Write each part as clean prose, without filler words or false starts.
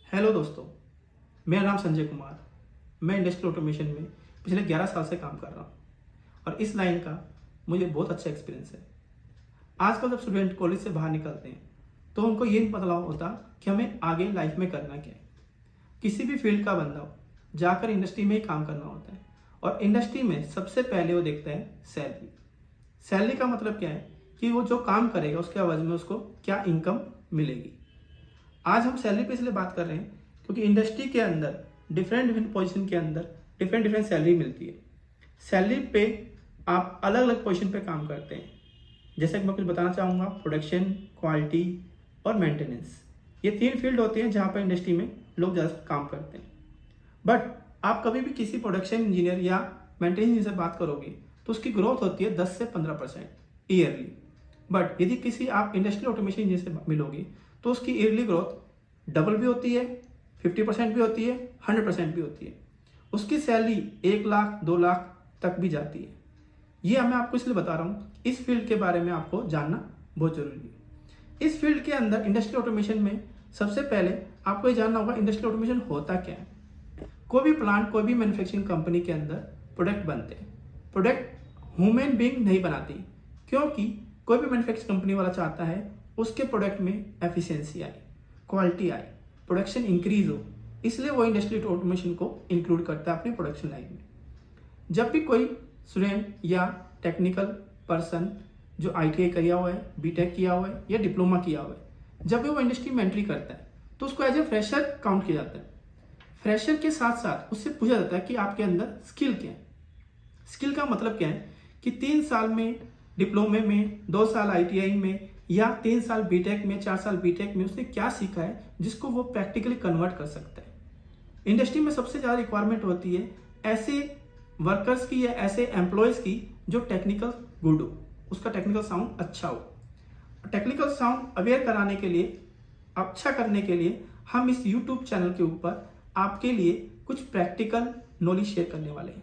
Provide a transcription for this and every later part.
Hello दोस्तों, मेरा नाम संजय कुमार। मैं इंडस्ट्रियल ऑटोमेशन में पिछले 11 साल से काम कर रहा हूँ और इस लाइन का मुझे बहुत अच्छा एक्सपीरियंस है। आजकल जब स्टूडेंट कॉलेज से बाहर निकलते हैं तो उनको ये नहीं पता होता कि हमें आगे लाइफ में करना क्या है। किसी भी फील्ड का बंदा हो, जाकर इंडस्ट्री में ही काम करना होता है और इंडस्ट्री में सबसे पहले वो देखता है सैलरी। सैलरी का मतलब क्या है कि वो जो काम करेगा उसके एवज में उसको क्या इनकम मिलेगी। आज हम सैलरी पे इसलिए बात कर रहे हैं क्योंकि इंडस्ट्री के अंदर डिफरेंट पोजीशन के अंदर डिफरेंट सैलरी मिलती है। सैलरी पे आप अलग अलग पोजीशन पे काम करते हैं। जैसे कि मैं कुछ बताना चाहूँगा, प्रोडक्शन, क्वालिटी और मेंटेनेंस, ये 3 फील्ड होती हैं जहाँ पर इंडस्ट्री में लोग ज़्यादा काम करते हैं। बट आप कभी भी किसी प्रोडक्शन इंजीनियर या मेंटेनेंस इंजीनियर से बात करोगे तो उसकी ग्रोथ होती है 10 से 15% ईयरली। बट यदि किसी आप इंडस्ट्रियल ऑटोमेशन इंजीनियर से मिलोगे तो उसकी ईयरली ग्रोथ डबल भी होती है, 50% भी होती है, 100% भी होती है। उसकी सैलरी 1 लाख 2 लाख तक भी जाती है। ये मैं आपको इसलिए बता रहा हूँ, इस फील्ड के बारे में आपको जानना बहुत जरूरी है। इस फील्ड के अंदर इंडस्ट्रियल ऑटोमेशन में सबसे पहले आपको ये जानना होगा इंडस्ट्रियल ऑटोमेशन होता क्या है। कोई भी प्लांट, कोई भी मैन्युफैक्चरिंग कंपनी के अंदर प्रोडक्ट बनते हैं। प्रोडक्ट ह्यूमन बीइंग नहीं बनाती, क्योंकि कोई भी मैन्युफैक्चरिंग कंपनी वाला चाहता है उसके प्रोडक्ट में एफिशिएंसी आए, क्वालिटी आए, प्रोडक्शन इंक्रीज हो, इसलिए वो इंडस्ट्रियल ऑटोमेशन को इंक्लूड करता है अपनी प्रोडक्शन लाइन में। जब भी कोई स्टूडेंट या टेक्निकल पर्सन जो ITI किया हुआ है, BTech किया हुआ है या डिप्लोमा किया हुआ है, जब भी वो इंडस्ट्री में एंट्री करता है तो उसको एज ए फ्रेशर काउंट किया जाता है। फ्रेशर के साथ साथ उससे पूछा जाता है कि आपके अंदर स्किल क्या है। स्किल का मतलब क्या है कि 3 साल में डिप्लोमे में, 2 साल ITI में या 3 साल BTech में, 4 साल BTech में उसने क्या सीखा है जिसको वो प्रैक्टिकली कन्वर्ट कर सकता है। इंडस्ट्री में सबसे ज़्यादा रिक्वायरमेंट होती है ऐसे वर्कर्स की या ऐसे एम्प्लॉयज़ की जो टेक्निकल गुड हो, उसका टेक्निकल साउंड अच्छा हो। टेक्निकल साउंड अवेयर कराने के लिए, अच्छा करने के लिए हम इस YouTube चैनल के ऊपर आपके लिए कुछ प्रैक्टिकल नॉलेज शेयर करने वाले हैं।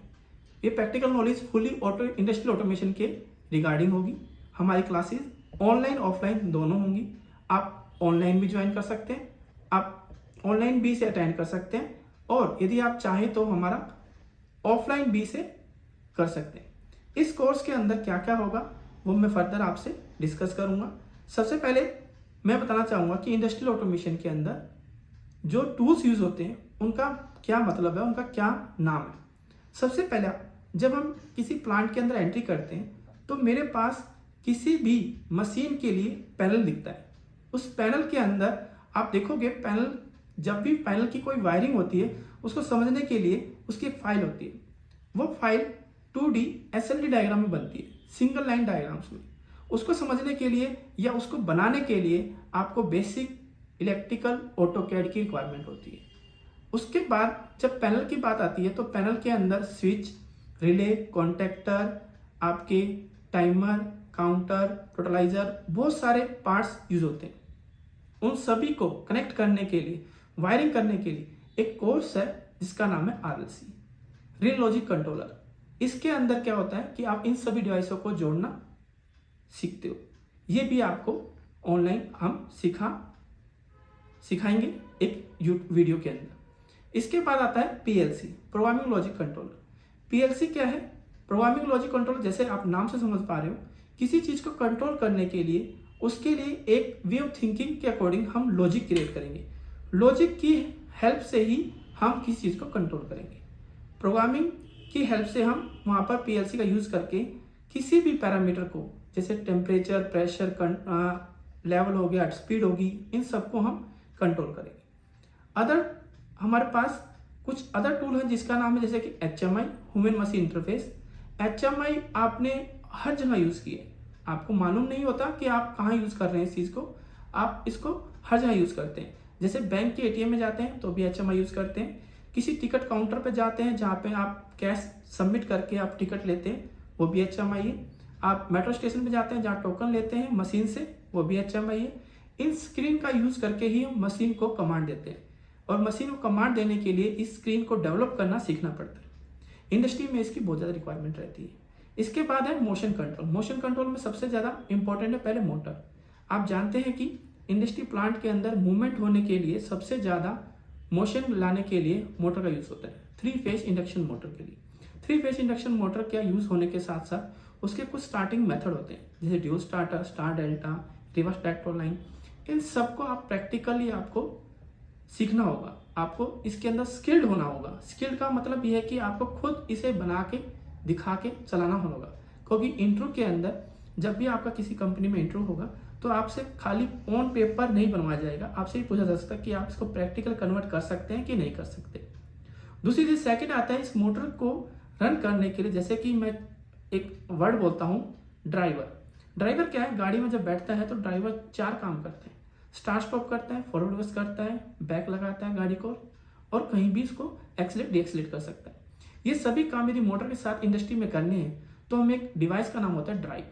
ये practical knowledge fully industrial automation के रिगार्डिंग होगी। हमारी क्लासेस ऑनलाइन ऑफलाइन दोनों होंगी। आप ऑनलाइन भी ज्वाइन कर सकते हैं, आप ऑनलाइन भी से अटेंड कर सकते हैं और यदि आप चाहें तो हमारा ऑफलाइन भी से कर सकते हैं। इस कोर्स के अंदर क्या क्या होगा वो मैं फर्दर आपसे डिस्कस करूंगा। सबसे पहले मैं बताना चाहूँगा कि इंडस्ट्रियल ऑटोमेशन के अंदर जो टूल्स यूज होते हैं उनका क्या मतलब है, उनका क्या नाम है। सबसे पहले जब हम किसी प्लांट के अंदर एंट्री करते हैं तो मेरे पास किसी भी मशीन के लिए पैनल दिखता है। उस पैनल के अंदर आप देखोगे, पैनल जब भी पैनल की कोई वायरिंग होती है उसको समझने के लिए उसकी एक फाइल होती है। वो फाइल 2D SLD डायग्राम में बनती है, सिंगल लाइन डायग्राम्स में। उसको समझने के लिए या उसको बनाने के लिए आपको बेसिक इलेक्ट्रिकल ऑटोकैड की रिक्वायरमेंट होती है। उसके बाद जब पैनल की बात आती है तो पैनल के अंदर स्विच, रिले, कॉन्टेक्टर, आपके टाइमर, काउंटर, टोटलाइजर, बहुत सारे पार्ट्स यूज होते हैं। उन सभी को कनेक्ट करने के लिए, वायरिंग करने के लिए एक कोर्स है जिसका नाम है RLC, रियल लॉजिक कंट्रोलर। इसके अंदर क्या होता है कि आप इन सभी डिवाइसों को जोड़ना सीखते हो। ये भी आपको ऑनलाइन हम सिखाएंगे एक वीडियो के अंदर। इसके बाद आता है PLC, programming logic controller. PLC क्या है? प्रोग्रामिंग लॉजिक कंट्रोलर, जैसे आप नाम से समझ पा रहे हो, किसी चीज को कंट्रोल करने के लिए उसके लिए एक वे ऑफ थिंकिंग के अकॉर्डिंग हम लॉजिक क्रिएट करेंगे। लॉजिक की हेल्प से ही हम किसी चीज को कंट्रोल करेंगे। प्रोग्रामिंग की हेल्प से हम वहां पर PLC का यूज करके किसी भी पैरामीटर को, जैसे टेम्परेचर, प्रेशर, लेवल हो गया, स्पीड होगी, इन सबको हम कंट्रोल करेंगे। अदर हमारे पास कुछ अदर टूल है जिसका नाम है जैसे कि HMI, human machine interface. HMI आपने हर जगह यूज किए, आपको मालूम नहीं होता कि आप कहाँ यूज कर रहे हैं इस चीज को। आप इसको हर जगह यूज करते हैं। जैसे बैंक के ATM में जाते हैं तो भी HMI यूज करते हैं। किसी टिकट काउंटर पे जाते हैं जहाँ पे आप कैश सबमिट करके आप टिकट लेते हैं, वो भी HMI है। आप मेट्रो स्टेशन पे जाते हैं जहाँ टोकन लेते हैं मशीन से, वो भी HMI है। इन स्क्रीन का यूज करके ही हम मशीन को कमांड देते हैं और मशीन को कमांड देने के लिए इस स्क्रीन को डेवलप करना सीखना पड़ता है। इंडस्ट्री में इसकी बहुत ज़्यादा रिक्वायरमेंट रहती है। इसके बाद है मोशन कंट्रोल। मोशन कंट्रोल में सबसे ज़्यादा इंपॉर्टेंट है पहले मोटर। आप जानते हैं कि इंडस्ट्री प्लांट के अंदर मूवमेंट होने के लिए सबसे ज़्यादा मोशन लाने के लिए मोटर का यूज़ होता है 3 फेज इंडक्शन मोटर के लिए। 3 फेज इंडक्शन मोटर का यूज़ होने के साथ साथ उसके कुछ स्टार्टिंग मेथड होते हैं, जैसे dual starter, star delta, reverse director line. इन सबको आप प्रैक्टिकली आपको सीखना होगा, आपको इसके अंदर स्किल्ड होना होगा। स्किल्ड का मतलब यह है कि आपको खुद इसे बना के दिखा के चलाना होगा, क्योंकि इंट्रो के अंदर जब भी आपका किसी कंपनी में इंट्रो होगा तो आपसे खाली ऑन पेपर नहीं बनवाया जाएगा, आपसे ही पूछा जा सकता है कि आप इसको प्रैक्टिकल कन्वर्ट कर सकते हैं कि नहीं कर सकते। दूसरी चीज सेकंड आता है इस मोटर को रन करने के लिए, जैसे कि मैं एक वर्ड बोलता हूँ ड्राइवर। ड्राइवर क्या है, गाड़ी में जब बैठता है तो ड्राइवर 4 काम करते हैं, स्टार्ट स्टॉप करता है, फॉरवर्ड रिवर्स करता है, बैक लगाता है गाड़ी को, और कहीं भी इसको एक्सीलेट डीएक्सीलेट कर सकता है। ये सभी काम यदि मोटर के साथ इंडस्ट्री में करने हैं तो हमें एक डिवाइस का नाम होता है ड्राइव।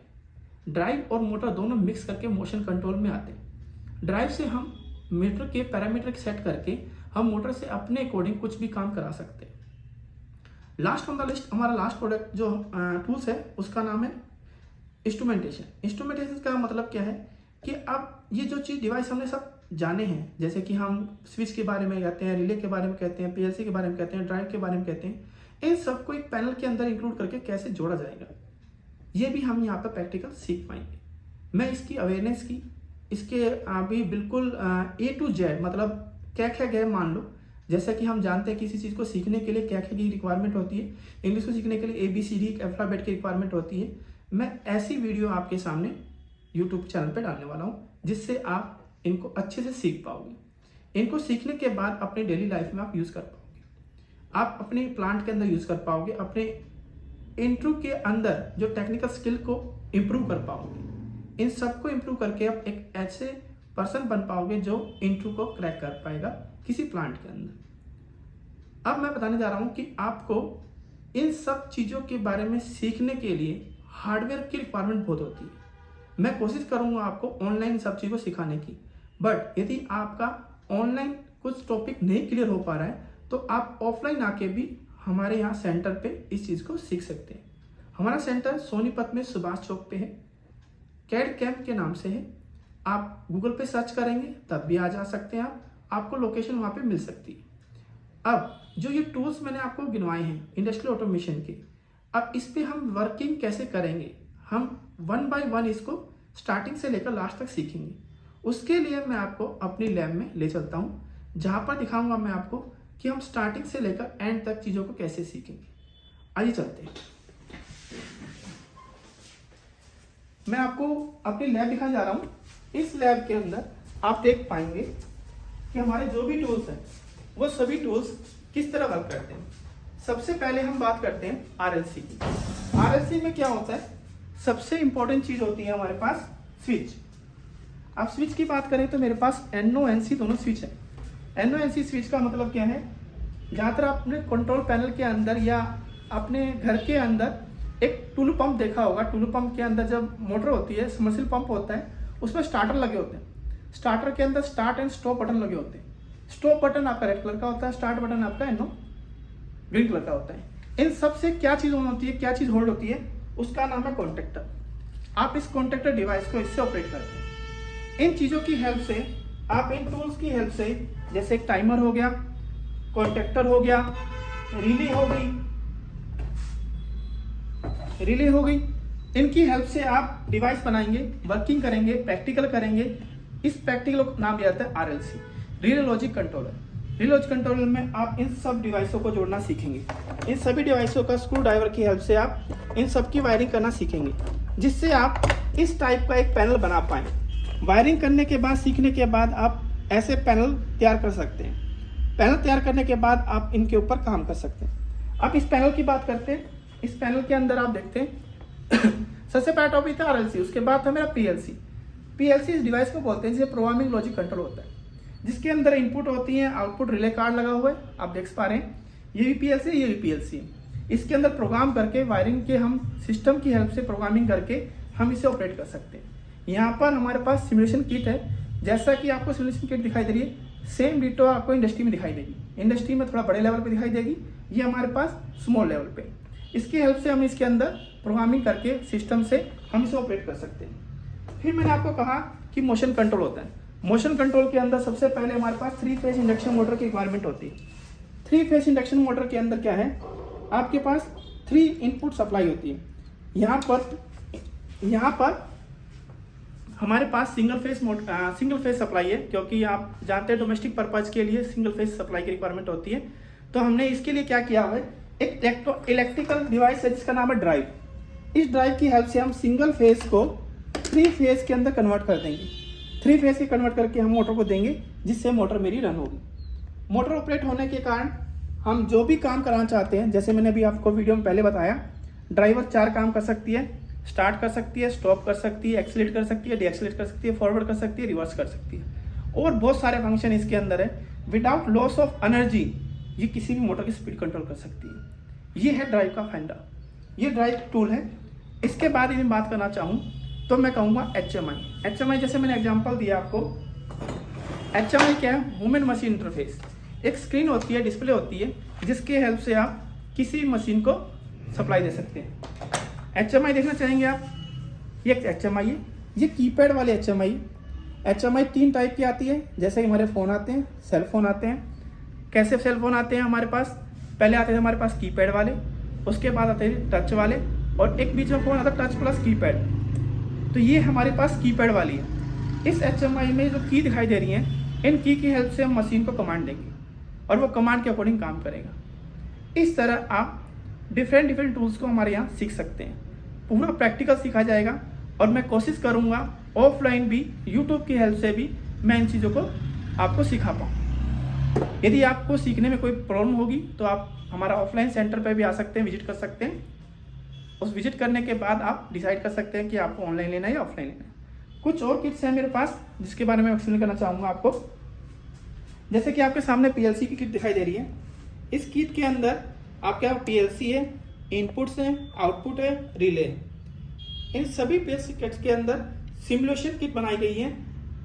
ड्राइव और मोटर दोनों मिक्स करके मोशन कंट्रोल में आते हैं। ड्राइव से हम मीटर के पैरामीटर सेट करके हम मोटर से अपने अकॉर्डिंग कुछ भी काम करा सकते हैं। लास्ट ऑन द लिस्ट हमारा लास्ट प्रोडक्ट जो टूल्स है उसका नाम है इंस्ट्रूमेंटेशन। इंस्ट्रूमेंटेशन का मतलब क्या है कि अब ये जो चीज़ डिवाइस हमने सब जाने हैं, जैसे कि हम स्विच के बारे में कहते हैं, रिले के बारे में कहते हैं, पीएलसी के बारे में कहते हैं, ड्राइव के बारे में कहते हैं, इन सबको एक पैनल के अंदर इंक्लूड करके कैसे जोड़ा जाएगा ये भी हम यहाँ पर प्रैक्टिकल सीख पाएंगे। मैं इसकी अवेयरनेस की, इसके अभी बिल्कुल A to Z मतलब क्या क्या गए मान लो, जैसा कि हम जानते हैं किसी चीज़ को सीखने के लिए क्या क्या की रिक्वायरमेंट होती है, इंग्लिश को सीखने के लिए ABCD अल्फाबेट की रिक्वायरमेंट होती है। मैं ऐसी वीडियो आपके सामने यूट्यूब चैनल पर डालने वाला हूँ जिससे आप इनको अच्छे से सीख पाओगे। इनको सीखने के बाद अपने डेली लाइफ में आप यूज़ कर पाओगे, आप अपने प्लांट के अंदर यूज़ कर पाओगे, अपने इंट्रो के अंदर जो टेक्निकल स्किल को इम्प्रूव कर पाओगे। इन सबको इम्प्रूव करके आप एक ऐसे पर्सन बन पाओगे जो इंट्रो को क्रैक कर पाएगा किसी प्लांट के अंदर। अब मैं बताने जा रहा हूँ कि आपको इन सब चीज़ों के बारे में सीखने के लिए हार्डवेयर की रिक्वायरमेंट बहुत होती है। मैं कोशिश करूँगा आपको ऑनलाइन सब चीज़ों को सिखाने की, बट यदि आपका ऑनलाइन कुछ टॉपिक नहीं क्लियर हो पा रहा है तो आप ऑफलाइन आके भी हमारे यहाँ सेंटर पे इस चीज़ को सीख सकते हैं। हमारा सेंटर सोनीपत में सुभाष चौक पे है, कैड कैंप के नाम से है। आप गूगल पे सर्च करेंगे तब भी आ जा सकते हैं, आपको लोकेशन वहाँ पे मिल सकती है। अब जो ये टूल्स मैंने आपको गिनवाए हैं इंडस्ट्रियल ऑटोमेशन के, अब इस पर हम वर्किंग कैसे करेंगे, हम 1 by 1 इसको स्टार्टिंग से लेकर लास्ट तक सीखेंगे। उसके लिए मैं आपको अपनी लैब में ले चलता हूँ, जहाँ पर दिखाऊंगा मैं आपको कि हम स्टार्टिंग से लेकर एंड तक चीज़ों को कैसे सीखेंगे। आइए चलते हैं, मैं आपको अपनी लैब दिखाने जा रहा हूँ। इस लैब के अंदर आप देख पाएंगे कि हमारे जो भी टूल्स हैं वो सभी टूल्स किस तरह वर्क करते हैं। सबसे पहले हम बात करते हैं RLC की। RLC में क्या होता है, सबसे इंपॉर्टेंट चीज़ होती है हमारे पास स्विच। आप स्विच की बात करें तो मेरे पास NO NC दोनों स्विच है। NO NC स्विच का मतलब क्या है, जहाँ तर आपने कंट्रोल पैनल के अंदर या अपने घर के अंदर एक टूलू पंप देखा होगा। टूलू पंप के अंदर जब मोटर होती है, समरसीबल पंप होता है, उसमें स्टार्टर लगे होते हैं। स्टार्टर के अंदर स्टार्ट एंड स्टॉप बटन लगे होते हैं। स्टॉप बटन आपका रेड कलर का होता है, स्टार्ट बटन आपका NO ग्रीन कलर का होता है। इन सब से क्या चीज़ ऑन होती है, क्या चीज़ होल्ड होती है, उसका नाम है कॉन्टेक्टर। आप इस कॉन्टेक्टर डिवाइस को इससे ऑपरेट करते हैं। इन चीज़ों की हेल्प से, आप इन टूल्स की हेल्प से, जैसे एक टाइमर हो गया, कॉन्टेक्टर हो गया, रिले हो गई, इनकी हेल्प से आप डिवाइस बनाएंगे, वर्किंग करेंगे, प्रैक्टिकल करेंगे। इस प्रैक्टिकल का नाम आता है RLC, relay logic controller. Relay logic controller में आप इन सब डिवाइसों को जोड़ना सीखेंगे। इन सभी डिवाइसों का स्क्रू ड्राइवर की हेल्प से आप इन सब की वायरिंग करना सीखेंगे, जिससे आप इस टाइप का एक पैनल बना पाएँ। वायरिंग करने के बाद, सीखने के बाद आप ऐसे पैनल तैयार कर सकते हैं। पैनल तैयार करने के बाद आप इनके ऊपर काम कर सकते हैं। अब इस पैनल की बात करते हैं। इस पैनल के अंदर आप देखते हैं सबसे पहला टॉपिक था RLC, उसके बाद था मेरा PLC इस डिवाइस को बोलते हैं जिसे प्रोग्रामिंग लॉजिक कंट्रोल होता है, जिसके अंदर इनपुट होती है, आउटपुट रिले कार्ड लगा हुआ है, आप देख पा रहे हैं। ये भी PLC है, ये भी PLC है। इसके अंदर प्रोग्राम करके वायरिंग के हम सिस्टम की हेल्प से प्रोग्रामिंग करके हम इसे ऑपरेट कर सकते हैं। यहाँ पर हमारे पास सिमुलेशन किट है, जैसा कि आपको सिमुलेशन किट दिखाई दे रही है, सेम डिटो आपको इंडस्ट्री में दिखाई देगी। इंडस्ट्री में थोड़ा बड़े लेवल पे दिखाई देगी, ये हमारे पास स्मॉल लेवल पे। इसकी हेल्प से हम इसके अंदर प्रोग्रामिंग करके सिस्टम से हम इसे ऑपरेट कर सकते हैं। फिर मैंने आपको कहा कि मोशन कंट्रोल होता है। मोशन कंट्रोल के अंदर सबसे पहले हमारे पास 3 फेज इंडक्शन मोटर की रिक्वायरमेंट होती है। 3 फेज इंडक्शन मोटर के अंदर क्या है, आपके पास 3 इनपुट सप्लाई होती है। यहाँ पर हमारे पास सिंगल फेज सप्लाई है, क्योंकि आप जानते हैं डोमेस्टिक पर्पज के लिए सिंगल फेज सप्लाई की रिक्वायरमेंट होती है। तो हमने इसके लिए क्या किया है, एक इलेक्ट्रिकल डिवाइस है जिसका नाम है ड्राइव। इस ड्राइव की हेल्प से हम सिंगल फेज को 3 फेज के अंदर कन्वर्ट कर देंगे। 3 फेज के कन्वर्ट करके हम मोटर को देंगे, जिससे मोटर मेरी रन होगी। मोटर ऑपरेट होने के कारण हम जो भी काम कराना चाहते हैं, जैसे मैंने अभी आपको वीडियो में पहले बताया, ड्राइवर 4 काम कर सकती है। स्टार्ट कर सकती है, स्टॉप कर सकती है, एक्सीलरेट कर सकती है, डीएक्सीलरेट कर सकती है, फॉरवर्ड कर सकती है, रिवर्स कर सकती है, और बहुत सारे फंक्शन इसके अंदर है। विदाउट लॉस ऑफ एनर्जी ये किसी भी मोटर की स्पीड कंट्रोल कर सकती है। ये है ड्राइव का फंडा, ये ड्राइव टूल है। इसके बाद यदि मैं बात करना चाहूँ तो मैं कहूँगा HMI। जैसे मैंने एग्जाम्पल दिया आपको, HMI क्या है, ह्यूमन मशीन इंटरफेस। एक स्क्रीन होती है, डिस्प्ले होती है, जिसके हेल्प से आप किसी भी मशीन को सप्लाई दे सकते हैं। HMI देखना चाहेंगे आप, ये HMI है, ये कीपैड वाले HMI 3 टाइप की आती है। जैसे कि हमारे फ़ोन आते हैं, सेल फोन आते हैं। कैसे सेल फोन आते हैं हमारे पास, पहले आते थे हमारे पास कीपैड वाले, उसके बाद आते थे टच वाले, और एक बीच में फ़ोन आता टच प्लस कीपैड। तो ये हमारे पास कीपैड वाली है। इस HMI में जो की दिखाई दे रही है, इन की हेल्प से हम मशीन को कमांड देंगे और वो कमांड के अकॉर्डिंग काम करेगा। इस तरह आप डिफरेंट टूल्स को हमारे यहाँ सीख सकते हैं। पूरा प्रैक्टिकल सीखा जाएगा, और मैं कोशिश करूँगा ऑफलाइन भी, यूट्यूब की हेल्प से भी मैं इन चीज़ों को आपको सिखा पाऊँ। यदि आपको सीखने में कोई प्रॉब्लम होगी तो आप हमारा ऑफलाइन सेंटर पर भी आ सकते हैं, विजिट कर सकते हैं। उस विजिट करने के बाद आप डिसाइड कर सकते हैं कि आपको ऑनलाइन लेना है या ऑफलाइन लेना है। कुछ और किट्स हैं मेरे पास जिसके बारे में एक्सप्लेन करना चाहूँगा आपको। जैसे कि आपके सामने PLC की किट दिखाई दे रही है। इस किट के अंदर आपके यहाँ PLC है, इनपुट्स हैं, आउटपुट है, रिले है। इन सभी बेसिक किट्स के अंदर सिमुलेशन किट बनाई गई है।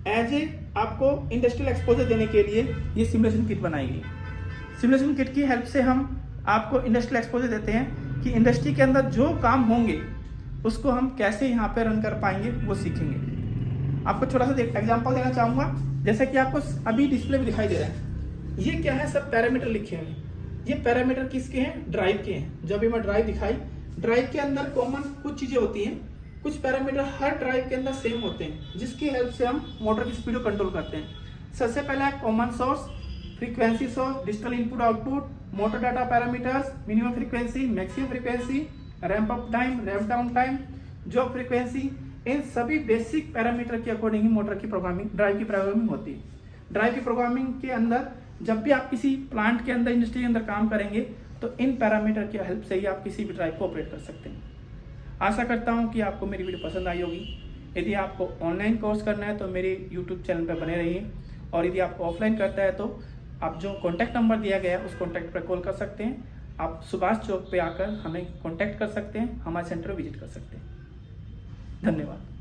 एज ए आपको इंडस्ट्रियल एक्सपोजर देने के लिए ये सिमुलेशन किट बनाई गई। सिमुलेशन किट की हेल्प से हम आपको इंडस्ट्रियल एक्सपोजर देते हैं कि इंडस्ट्री के अंदर जो काम होंगे उसको हम कैसे यहाँ पे रन कर पाएंगे, वो सीखेंगे। आपको छोटा सा एग्जांपल देना चाहूँगा। जैसे कि आपको अभी डिस्प्ले में दिखाई दे रहा है, ये क्या है, सब पैरामीटर लिखे हुए हैं। ये पैरामीटर किसके हैं, ड्राइव के हैं। जो अभी मैं ड्राइव दिखाई, ड्राइव के अंदर कॉमन कुछ चीज़ें होती हैं, कुछ पैरामीटर हर ड्राइव के अंदर सेम होते हैं, जिसकी हेल्प से हम मोटर की स्पीड को कंट्रोल करते हैं। सबसे पहला है common source, frequency source, digital input output, motor data parameters, minimum frequency, maximum frequency, ramp up time, ramp down time, job frequency. इन सभी बेसिक पैरामीटर के अकॉर्डिंग ही मोटर की प्रोग्रामिंग, ड्राइव की प्रोग्रामिंग होती है। ड्राइव की प्रोग्रामिंग के अंदर जब भी आप किसी प्लांट के अंदर, इंडस्ट्री के अंदर काम करेंगे तो इन पैरामीटर की हेल्प से ही आप किसी भी ड्राइव को ऑपरेट कर सकते हैं। आशा करता हूं कि आपको मेरी वीडियो पसंद आई होगी। यदि आपको ऑनलाइन कोर्स करना है तो मेरे यूट्यूब चैनल पर बने रहिए, और यदि आपको ऑफलाइन करता है तो आप जो कॉन्टैक्ट नंबर दिया गया है उस कॉन्टैक्ट पर कॉल कर सकते हैं। आप सुभाष चौक पे आकर हमें कॉन्टैक्ट कर सकते हैं, हमारे सेंटर विजिट कर सकते हैं। धन्यवाद।